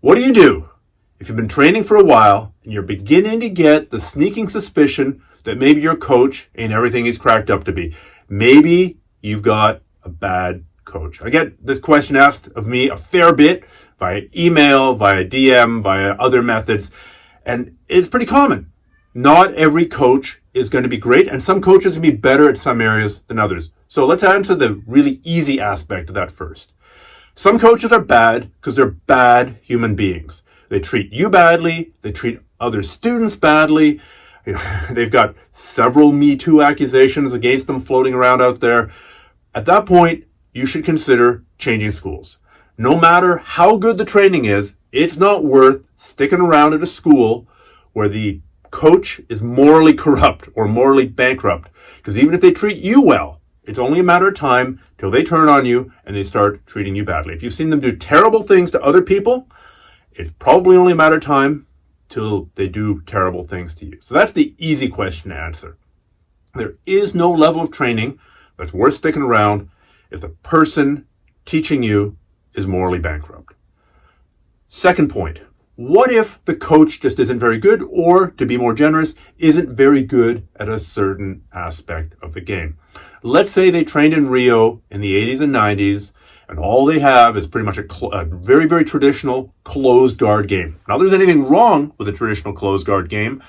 What do if you've been training for a while and you're beginning to get the sneaking suspicion that maybe your coach ain't everything he's cracked up to be? Maybe you've got a bad coach. I get this question asked of me a fair bit via email, via DM, via other methods, and it's pretty common. Not every coach is going to be great, and some coaches can be better at some areas than others. So let's answer the really easy aspect of that first. Some coaches are bad because they're bad human beings. They treat you badly, they treat other students badly. They've got several Me Too accusations against them floating around out there. At that point, you should consider changing schools. No matter how good the training is, it's not worth sticking around at a school where the coach is morally corrupt or morally bankrupt. Because even if they treat you well, it's only a matter of time till they turn on you and they start treating you badly. If you've seen them do terrible things to other people, it's probably only a matter of time till they do terrible things to you. So that's the easy question to answer. There is no level of training that's worth sticking around if the person teaching you is morally bankrupt. Second point, what if the coach just isn't very good, or to be more generous, isn't very good at a certain aspect of the game? Let's say they trained in Rio in the 80s and 90s, and all they have is pretty much a very, very traditional closed guard game. Now, there's anything wrong with a traditional closed guard game,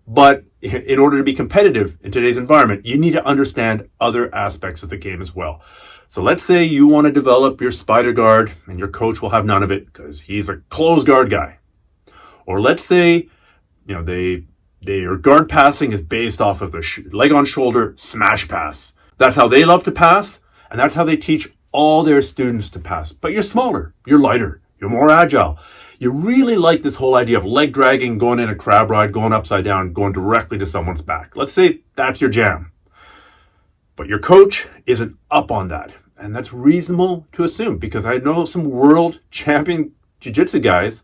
but in order to be competitive in today's environment, you need to understand other aspects of the game as well. So let's say you want to develop your spider guard and your coach will have none of it because he's a closed guard guy. Or let's say, their guard passing is based off of the leg on shoulder smash pass. That's how they love to pass, and that's how they teach all their students to pass. But you're smaller, you're lighter, you're more agile. You really like this whole idea of leg dragging, going in a crab ride, going upside down, going directly to someone's back. Let's say that's your jam. But your coach isn't up on that. And that's reasonable to assume, because I know some world champion jiu-jitsu guys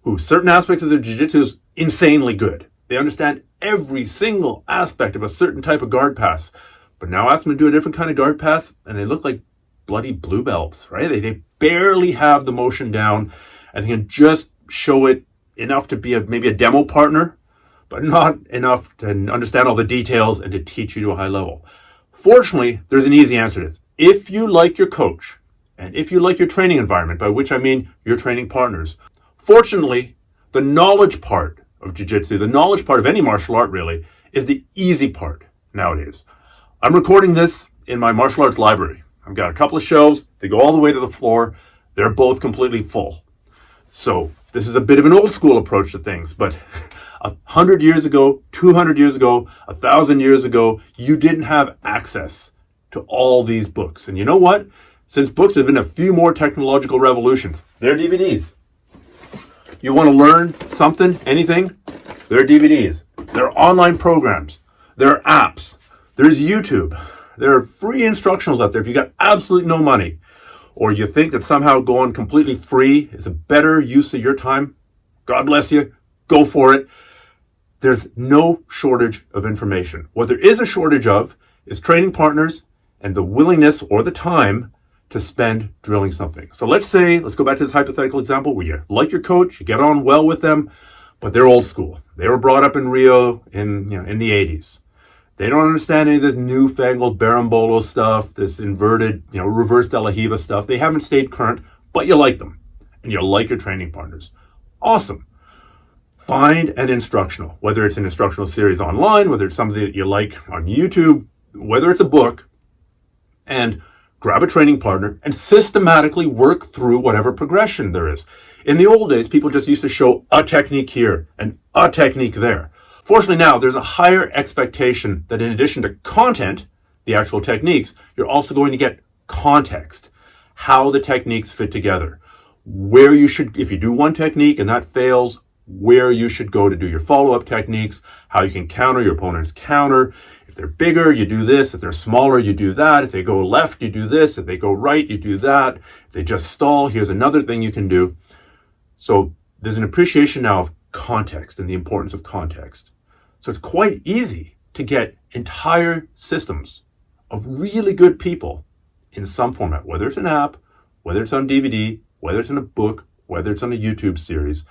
who certain aspects of their jiu-jitsu is insanely good. They understand every single aspect of a certain type of guard pass. But now ask them to do a different kind of guard pass, and they look like bloody blue belts, right? They barely have the motion down, and they can just show it enough to be maybe a demo partner, but not enough to understand all the details and to teach you to a high level. Fortunately, there's an easy answer to this. If you like your coach, and if you like your training environment, by which I mean your training partners, fortunately, the knowledge part of jiu-jitsu, the knowledge part of any martial art really, is the easy part nowadays. I'm recording this in my martial arts library. I've got a couple of shelves. They go all the way to the floor. They're both completely full. So this is a bit of an old school approach to things, but 100 years ago, 200 years ago, 1,000 years ago, you didn't have access to all these books. And you know what? Since books, there have been a few more technological revolutions. They're DVDs. You want to learn something, anything? They're DVDs. They're online programs. They're apps. There's YouTube. There are free instructionals out there if you got absolutely no money, or you think that somehow going completely free is a better use of your time. God bless you. Go for it. There's no shortage of information. What there is a shortage of is training partners and the willingness or the time to spend drilling something. So let's go back to this hypothetical example where you like your coach, you get on well with them, but they're old school. They were brought up in Rio in the 80s. They don't understand any of this newfangled berimbolo stuff, this inverted, reverse De La Riva stuff. They haven't stayed current, but you like them and you like your training partners. Awesome. Find an instructional, whether it's an instructional series online, whether it's something that you like on YouTube, whether it's a book, and grab a training partner and systematically work through whatever progression there is. In the old days, people just used to show a technique here and a technique there. Fortunately now, there's a higher expectation that in addition to content, the actual techniques, you're also going to get context, how the techniques fit together, where you should, if you do one technique and that fails, where you should go to do your follow-up techniques, how you can counter your opponent's counter. If they're bigger, you do this. If they're smaller, you do that. If they go left, you do this. If they go right, you do that. If they just stall, here's another thing you can do. So there's an appreciation now of context and the importance of context. So it's quite easy to get entire systems of really good people in some format, whether it's an app, whether it's on DVD, whether it's in a book, whether it's on a YouTube series.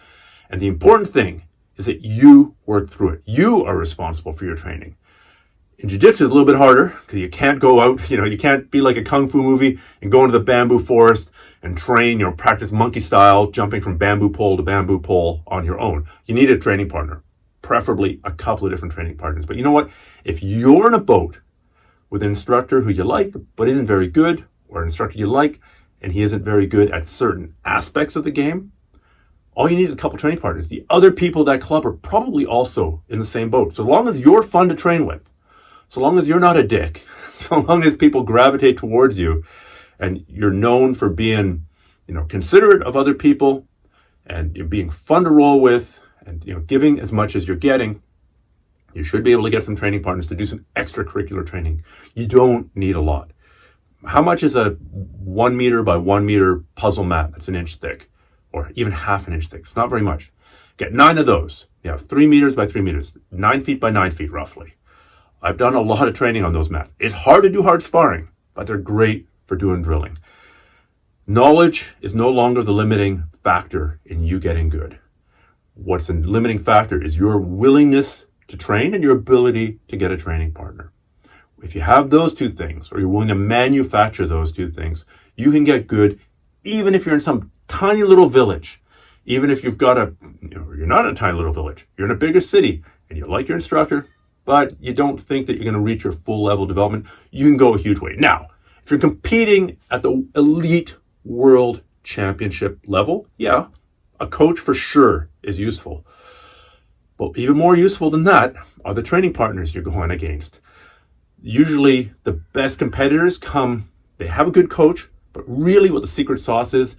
And the important thing is that you work through it. You are responsible for your training. In jiu-jitsu, it's a little bit harder because you can't go out, you can't be like a kung fu movie and go into the bamboo forest and train, practice monkey style, jumping from bamboo pole to bamboo pole on your own. You need a training partner, preferably a couple of different training partners. But you know what? If you're in a boat with an instructor who you like but isn't very good, or an instructor you like and he isn't very good at certain aspects of the game, all you need is a couple training partners. The other people at that club are probably also in the same boat. So long as you're fun to train with, so long as you're not a dick, so long as people gravitate towards you and you're known for being, considerate of other people and you're being fun to roll with and, giving as much as you're getting, you should be able to get some training partners to do some extracurricular training. You don't need a lot. How much is a 1 meter by 1 meter puzzle mat that's an inch thick or even half an inch thick? It's not very much. Get 9 of those. You have 3 meters by 3 meters, 9 feet by 9 feet roughly. I've done a lot of training on those mats. It's hard to do hard sparring, but they're great for doing drilling. Knowledge is no longer the limiting factor in you getting good. What's the limiting factor is your willingness to train and your ability to get a training partner. If you have those two things, or you're willing to manufacture those two things, you can get good even if you're in some tiny little village. Even if you've got you're not in a tiny little village, you're in a bigger city and you like your instructor, but you don't think that you're going to reach your full level development, you can go a huge way. Now, if you're competing at the elite world championship level, yeah, a coach for sure is useful. But even more useful than that are the training partners you're going against. Usually the best competitors they have a good coach, but really what the secret sauce is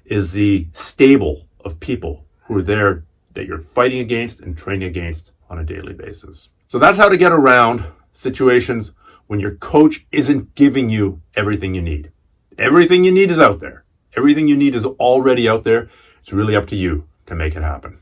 the stable of people who are there that you're fighting against and training against on a daily basis. So that's how to get around situations when your coach isn't giving you everything you need. Everything you need is out there. Everything you need is already out there. It's really up to you to make it happen.